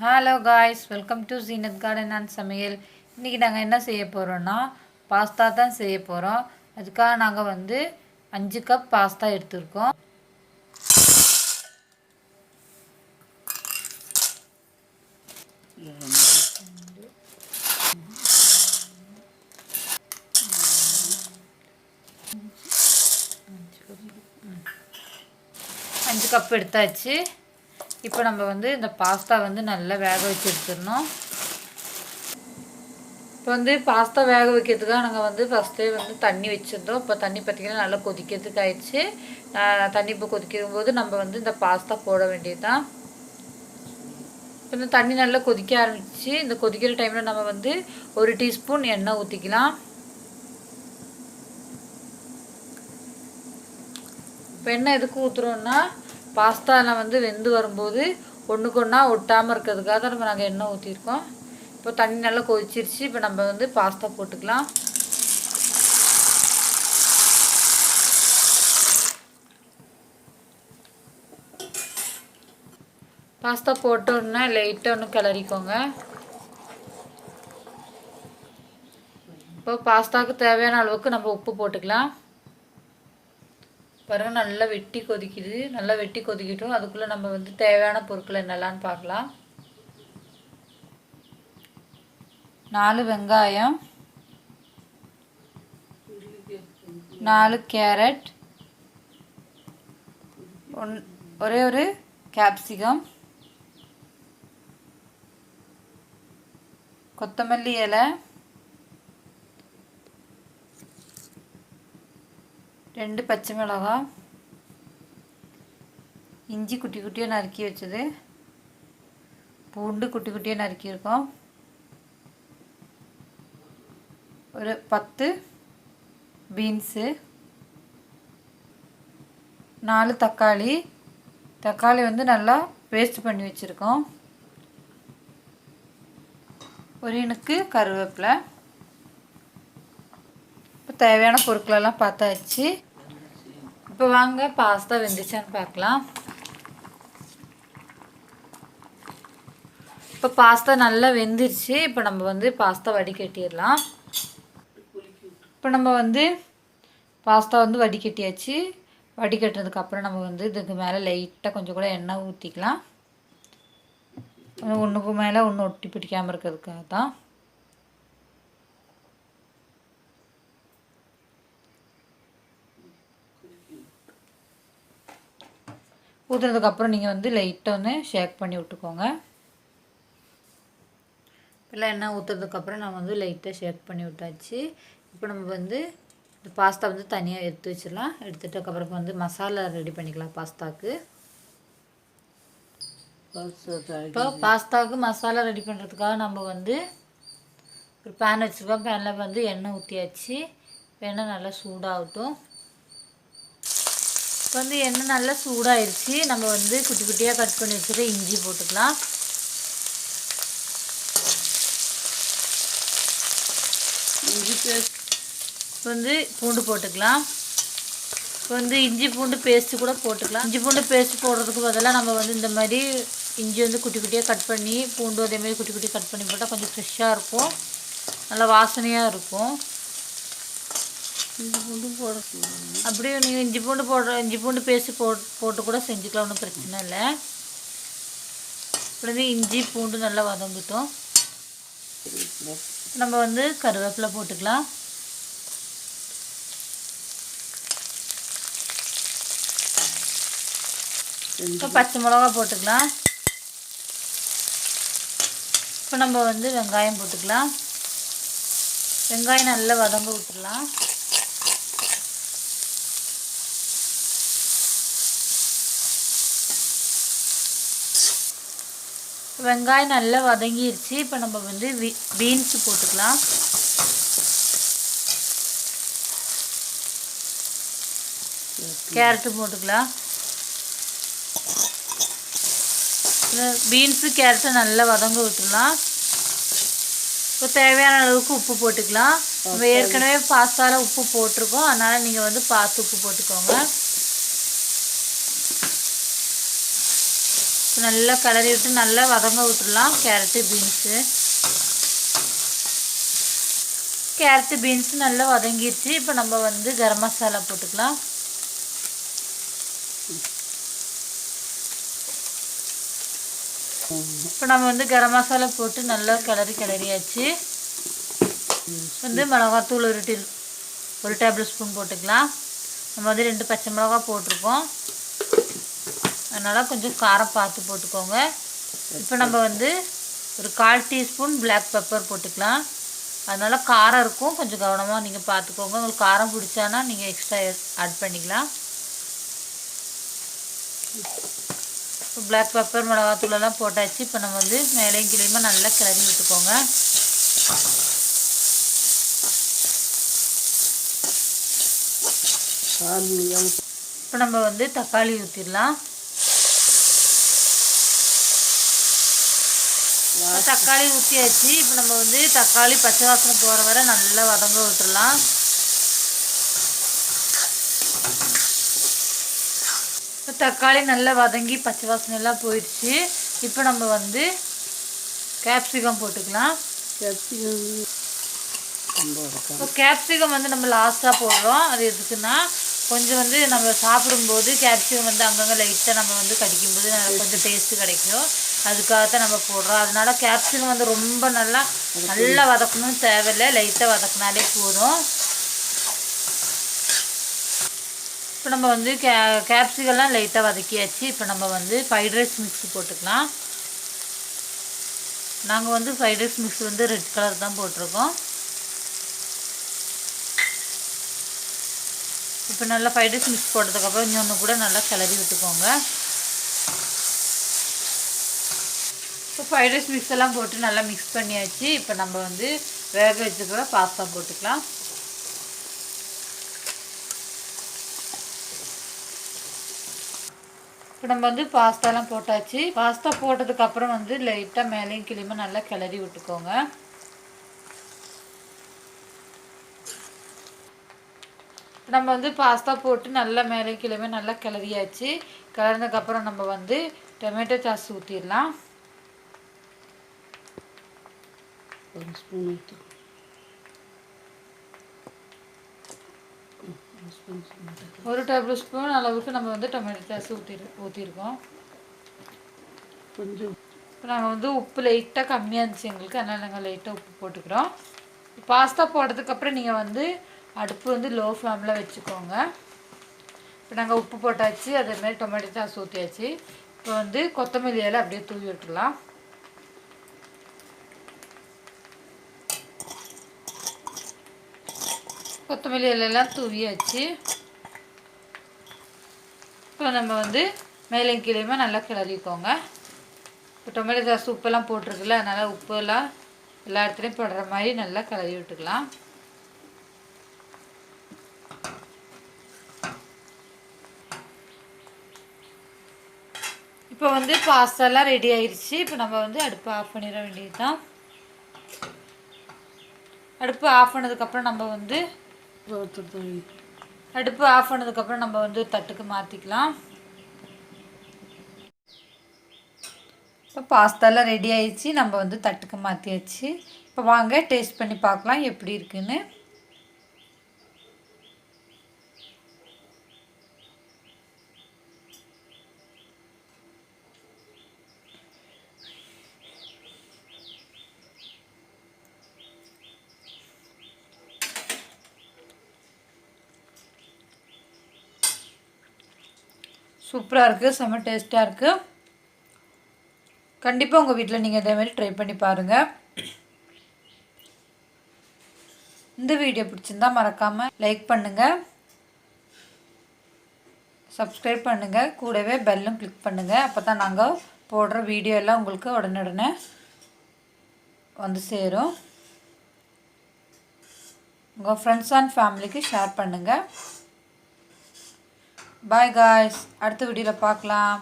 Hello guys, welcome to Zeenat garden and சமையல். இன்றைக்கி நாங்கள் என்ன செய்ய போகிறோன்னா பாஸ்தா தான் செய்ய போகிறோம். அதுக்காக நாங்கள் 5 கப் பாஸ்தா எடுத்துருக்கோம். அஞ்சு கப் எடுத்தாச்சு. இப்போ நம்ம இந்த பாஸ்தா நல்லா வேக வச்சு எடுத்துடணும். இப்போ பாஸ்தா வேக வைக்கிறதுக்காக நாங்கள் ஃபஸ்ட்டே தண்ணி வச்சுருந்தோம். இப்போ தண்ணி பார்த்திங்கன்னா நல்லா கொதிக்கிறதுக்கு ஆயிடுச்சு. தண்ணி இப்போ கொதிக்கும் போது நம்ம இந்த பாஸ்தா போட வேண்டியது தான். இப்போ இந்த தண்ணி நல்லா கொதிக்க ஆரம்பிச்சு. இந்த கொதிக்கிற டைமில் நம்ம 1 டீஸ்பூன் எண்ணெய் ஊற்றிக்கலாம். இப்போ எண்ணெய் எதுக்கு ஊற்றுறோன்னா பாஸ்தாவில் வெந்து வரும்போது ஒன்றுக்கு ஒன்றா ஒட்டாமல் இருக்கிறதுக்காக தான் நாங்கள் எண்ணெய் ஊற்றிருக்கோம். இப்போ தண்ணி நல்லா கொதிச்சிருச்சு. இப்போ நம்ம பாஸ்தா போட்டுக்கலாம். பாஸ்தா போட்டோன்னா லைட்டாக ஒன்று கிளறிக்கோங்க. இப்போ பாஸ்தாவுக்கு தேவையான அளவுக்கு நம்ம உப்பு போட்டுக்கலாம். பாருங்கள், நல்லா வெட்டி கொதிக்குது. நல்லா வெட்டி கொதிக்கிட்டோம். அதுக்குள்ளே நம்ம தேவையான பொருட்கள் என்னெல்லாம்னு பார்க்கலாம். 4 வெங்காயம், 4 கேரட், ஒரே ஒரு கேப்சிகம், கொத்தமல்லி இலை, 2 பச்சை மிளகாய், இஞ்சி குட்டி குட்டியாக நறுக்கி வச்சது, பூண்டு குட்டி குட்டியாக நறுக்கியிருக்கோம், ஒரு 10 பீன்ஸு, 4 தக்காளி நல்லா பேஸ்ட் பண்ணி வச்சுருக்கோம், ஒரு இனுக்கு கருவேப்பிலை. இப்போ தேவையான பொருட்களெல்லாம் பார்த்தாச்சு. இப்போ வாங்க பாஸ்தா வெந்துச்சான்னு பார்க்கலாம். இப்போ பாஸ்தா நல்லா வெந்துருச்சு. இப்போ நம்ம பாஸ்தா வடிகட்டிடலாம். இப்போ நம்ம பாஸ்தா வடிகட்டியாச்சு. வடிகட்டுறதுக்கப்புறம் நம்ம இதுக்கு மேலே லைட்டாக கொஞ்சம் கூட எண்ணெய் ஊற்றிக்கலாம். ஒன்றுக்கு மேலே ஒன்று ஒட்டி பிடிக்காமல் இருக்கிறதுக்காக தான். ஊற்றுனதுக்கப்புறம் நீங்கள் லைட்டாக ஷேக் பண்ணி விட்டுக்கோங்க. எல்லாம் எண்ணெய் ஊற்றுறதுக்கப்புறம் நான் லைட்டாக ஷேக் பண்ணி விட்டாச்சு. இப்போ நம்ம இந்த பாஸ்தா தனியாக எடுத்து வச்சிடலாம். எடுத்துட்டதுக்கப்புறம் மசாலா ரெடி பண்ணிக்கலாம் பாஸ்தாவுக்கு. இப்போ பாஸ்தாவுக்கு மசாலா ரெடி பண்ணுறதுக்காக நம்ம ஒரு பேன் வச்சுருக்கோம். பேனில் எண்ணெய் ஊற்றியாச்சு. எண்ணெய் நல்லா சூடாகட்டும். இப்போ எண்ணெய் நல்லா சூடாகிடுச்சு. நம்ம குட்டி குட்டியாக கட் பண்ணி வச்சுட்டு இஞ்சி போட்டுக்கலாம். இஞ்சி பேஸ்ட் இப்போ பூண்டு போட்டுக்கலாம். இப்போ இஞ்சி பூண்டு பேஸ்ட்டு கூட போட்டுக்கலாம். இஞ்சி பூண்டு பேஸ்ட் போடுறதுக்கு பதிலாக நம்ம இந்த மாதிரி இஞ்சி குட்டி குட்டியாக கட் பண்ணி, பூண்டு அதேமாதிரி குட்டி குட்டி கட் பண்ணி போட்டால் கொஞ்சம் ஃப்ரெஷ்ஷாக இருக்கும், நல்லா வாசனையாக இருக்கும். இஞ்சி பூண்டு அப்படியே நீங்கள் இஞ்சி பூண்டு பேஸ்ட்டு போட்டு கூட செஞ்சுக்கலாம், ஒன்றும் பிரச்சனை இல்லை. இப்படி இஞ்சி பூண்டு நல்லா வதங்கிட்டோம். நம்ம கருவேப்பிலை போட்டுக்கலாம். இப்போ பச்சை மிளகா போட்டுக்கலாம். இப்போ நம்ம வெங்காயம் போட்டுக்கலாம். வெங்காயம் நல்லா வதங்க விட்டுடலாம். வெங்காயம் நல்லா வதங்கிருச்சு. இப்போ நம்ம பீன்ஸ் போட்டுக்கலாம். கேரட்டு போட்டுக்கலாம். பீன்ஸு கேரட்டை நல்லா வதங்க விட்டுடலாம். இப்போ தேவையான அளவுக்கு உப்பு போட்டுக்கலாம். நம்ம ஏற்கனவே பாஸ்தாவில் உப்பு போட்டிருக்கோம், அதனால் நீங்கள் பார்த்து உப்பு போட்டுக்கோங்க. நல்லா கிளறி விட்டு நல்லா வதங்க விட்டுடலாம். கேரட்டு பீன்ஸு நல்லா வதங்கிடுச்சு. இப்போ நம்ம வந்து கரம் மசாலா போட்டுக்கலாம். இப்போ நம்ம வந்து கரம் மசாலா போட்டு நல்லா கிளறியாச்சு. வந்து மிளகாத்தூள் ஒரு டேபிள் ஸ்பூன் போட்டுக்கலாம். நம்ம வந்து 2 பச்சை மிளகா போட்டிருக்கோம், அதனால் கொஞ்சம் காரம் பார்த்து போட்டுக்கோங்க. இப்போ நம்ம வந்து ஒரு 1/4 டீஸ்பூன் பிளாக் பெப்பர் போட்டுக்கலாம். அதனால் காரம் இருக்கும், கொஞ்சம் கவனமாக நீங்கள் பார்த்துக்கோங்க. உங்களுக்கு காரம் பிடிச்சானா நீங்கள் எக்ஸ்ட்ரா ஆட் பண்ணிக்கலாம். இப்போ பிளாக் பெப்பர் மிளகாத்தூளெல்லாம் போட்டாச்சு. இப்போ நம்ம வந்து மேலேயும் கீழேயுமா நல்லா கிளறி விட்டுக்கோங்க. இப்போ நம்ம வந்து தக்காளி ஊற்றிடலாம். தக்காளி ஊற்றியாச்சு. இப்போ நம்ம வந்து தக்காளி பச்சை வாசனை போகிற வரை நல்லா வதங்க விட்டுடலாம். தக்காளி நல்லா வதங்கி பச்சை வாசனை எல்லாம் போயிடுச்சு. இப்போ நம்ம வந்து கேப்சிகம் போட்டுக்கலாம். கேப்சிகம் வந்து நம்ம லாஸ்ட்டாக போடுறோம். அது எதுக்குன்னா கொஞ்சம் வந்து நம்ம சாப்பிடும்போது கேப்சிகம் வந்து அங்கங்கே லைட்டாக நம்ம வந்து கடிக்கும்போது கொஞ்சம் டேஸ்ட்டு கிடைக்கும். அதுக்காகத்தான் நம்ம போடுறோம். அதனால கேப்சிகம் வந்து ரொம்ப நல்லா வதக்கணும்னு தேவையில்லை, லைட்டாக வதக்கினாலே போதும். இப்போ நம்ம வந்து கேப்சிகம்லாம் லைட்டாக வதக்கியாச்சு. இப்போ நம்ம வந்து ஃப்ரைட் ரைஸ் மிக்ஸ் போட்டுக்கலாம். நாங்கள் வந்து ஃப்ரைட் ரைஸ் மிக்ஸ் வந்து ரெட் கலர் தான் போட்டிருக்கோம். இப்போ நல்லா ஃப்ரைட் ரைஸ் மிக்ஸ் போட்டதுக்கப்புறம் இன்னொன்று கூட நல்லா கிளறி விட்டுக்கோங்க. இப்போ ஃப்ரைட் ரைஸ் மிக்ஸ் எல்லாம் போட்டு நல்லா மிக்ஸ் பண்ணியாச்சு. இப்போ நம்ம வந்து வேக வச்சுக்கிற பாஸ்தா போட்டுக்கலாம். இப்போ நம்ம வந்து பாஸ்தாலாம் போட்டாச்சு. பாஸ்தா போட்டதுக்கப்புறம் வந்து லைட்டாக மேலேயும் கீழேயுமா நல்லா கிளறி விட்டுக்கோங்க. நம்ம வந்து பாஸ்தா போட்டு நல்லா மேலே கீழே நல்லா கிளறியாச்சு. கிளறினதுக்கப்புறம் நம்ம வந்து டொமேட்டோ சாஸ் ஊற்றிடலாம். ஒரு டேபிள் ஸ்பூன் அளவுக்கு நம்ம வந்து டொமேட்டோ சாஸ் ஊற்றிருக்கோம். கொஞ்சம் இப்போ நாங்கள் வந்து உப்பு லைட்டாக கம்மியாக இருந்துச்சு எங்களுக்கு, அதனால் நாங்கள் லைட்டாக உப்பு போட்டுக்கிறோம். பாஸ்தா போட்டதுக்கப்புறம் நீங்கள் வந்து அடுப்பு வந்து லோ ஃப்ளேமில் வச்சுக்கோங்க. இப்போ நாங்கள் உப்பு போட்டாச்சு, அதேமாதிரி டொமேட்டோ சாஸ் ஊற்றியாச்சு. இப்போ வந்து கொத்தமல்லி இலை அப்படியே தூவி விட்டுடலாம். கொத்தமல்லி இலையெல்லாம் தூவியாச்சு. இப்போ நம்ம வந்து மேலே கீழேயுமா நல்லா கிளறிக்கோங்க. இப்போ டொமேட்டோ சாஸ் உப்பெல்லாம் போட்டிருக்குல்ல, அதனால் உப்பெல்லாம் எல்லா இடத்துலையும் படுற மாதிரி நல்லா கிளறி விட்டுக்கலாம். இப்போ வந்து பாஸ்தாலாம் ரெடி ஆயிடுச்சு. இப்போ நம்ம வந்து அடுப்பு ஆஃப் பண்ணிட வேண்டியது தான். அடுப்பு ஆஃப் பண்ணதுக்கப்புறம் நம்ம வந்து தட்டுக்கு மாற்றிக்கலாம். இப்போ பாஸ்தாலாம் ரெடி ஆயிடுச்சு, நம்ம வந்து தட்டுக்கு மாற்றியாச்சு. இப்போ வாங்க டேஸ்ட் பண்ணி பார்க்கலாம் எப்படி இருக்குன்னு. சூப்பராக இருக்குது, செம்ம டேஸ்ட்டாக இருக்குது. கண்டிப்பாக உங்கள் வீட்டில் நீங்கள் இதேமாதிரி ட்ரை பண்ணி பாருங்கள். இந்த வீடியோ பிடிச்சிருந்தால் மறக்காமல் லைக் பண்ணுங்கள், சப்ஸ்கிரைப் பண்ணுங்கள், கூடவே பெல்லும் கிளிக் பண்ணுங்கள். அப்போ தான் நாங்கள் போடுற வீடியோ எல்லாம் உங்களுக்கு உடனே வந்து சேரும். உங்கள் ஃப்ரெண்ட்ஸ் அண்ட் ஃபேமிலிக்கு ஷேர் பண்ணுங்கள். பாய் காய்ஸ், அடுத்த வீடியோவில் பார்க்கலாம்.